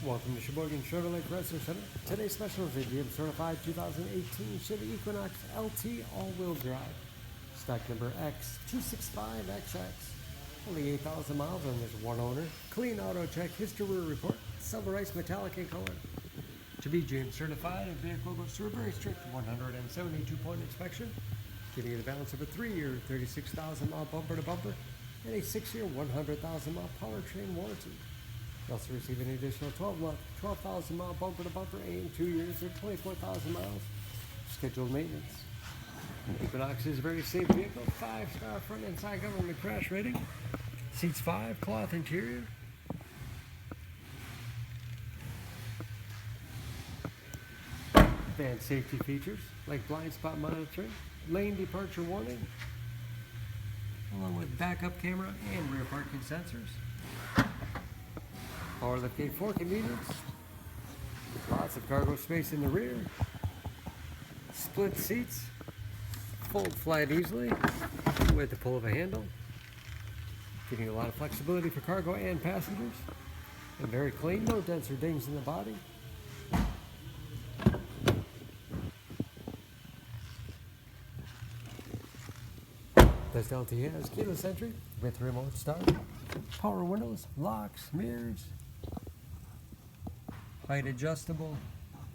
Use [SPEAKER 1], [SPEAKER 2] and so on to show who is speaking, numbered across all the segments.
[SPEAKER 1] Welcome to Sheboygan Chevrolet Chrysler Center. Today's special is a GM certified 2018 Chevy Equinox LT all-wheel drive. Stock number X265XX. Only 8,000 miles and there's one owner. Clean auto check history report. Silver ice metallic in color. To be GM certified, the vehicle goes through a very strict 172-point inspection, giving you the balance of a 3-year 36,000 mile bumper to bumper and a 6-year 100,000 mile powertrain warranty. You also receive an additional 12,000 mile bumper to bumper and 2 years or 24,000 miles scheduled maintenance. Equinox is a very safe vehicle, 5-star front and side government crash rating, seats 5, cloth interior. Advanced safety features like blind spot monitoring, lane departure warning, along with backup camera and rear parking sensors. Power liftgate for convenience. Lots of cargo space in the rear. Split seats. Fold flat easily with the pull of a handle. Giving you a lot of flexibility for cargo and passengers. And very clean, no dents or dings in the body. This LT has keyless entry with remote start, power windows, locks, mirrors, height adjustable,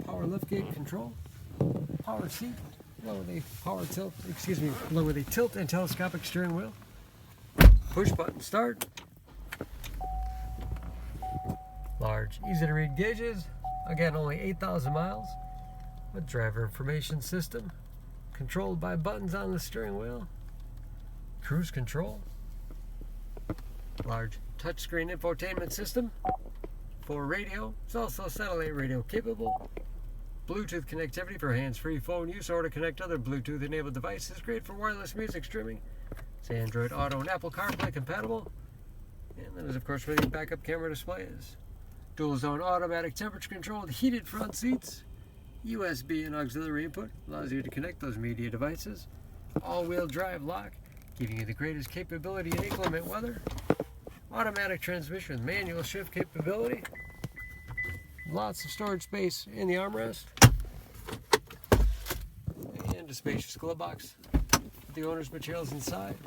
[SPEAKER 1] power liftgate control, power seat, along with a tilt and telescopic steering wheel, push button start, large, easy to read gauges, again only 8,000 miles, with driver information system, controlled by buttons on the steering wheel, cruise control, large touchscreen infotainment system, for radio. It's also satellite radio capable, Bluetooth connectivity for hands-free phone use or to connect other Bluetooth enabled devices, great for wireless music streaming. It's Android Auto and Apple CarPlay compatible, and then of course where the backup camera display is. Dual zone automatic temperature controlled heated front seats, USB and auxiliary input, allows you to connect those media devices, all-wheel drive lock, giving you the greatest capability in inclement weather. Automatic transmission with manual shift capability. Lots of storage space in the armrest. And a spacious glove box with the owner's materials inside.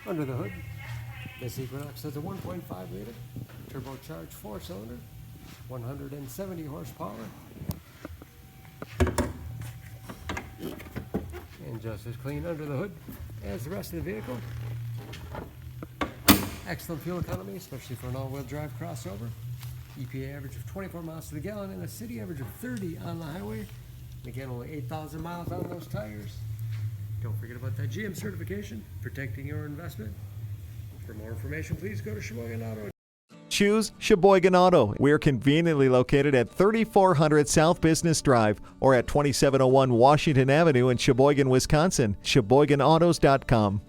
[SPEAKER 1] Under the hood, this Equinox has a 1.5 liter turbocharged 4-cylinder, 170 horsepower. And just as clean under the hood as the rest of the vehicle. Excellent fuel economy, especially for an all-wheel drive crossover. EPA average of 24 miles to the gallon and a city average of 30 on the highway. And again, only 8,000 miles on those tires. Don't forget about that GM certification, protecting your investment. For more information, please go to Sheboygan Auto.
[SPEAKER 2] Choose Sheboygan Auto. We're conveniently located at 3400 South Business Drive or at 2701 Washington Avenue in Sheboygan, Wisconsin. SheboyganAutos.com.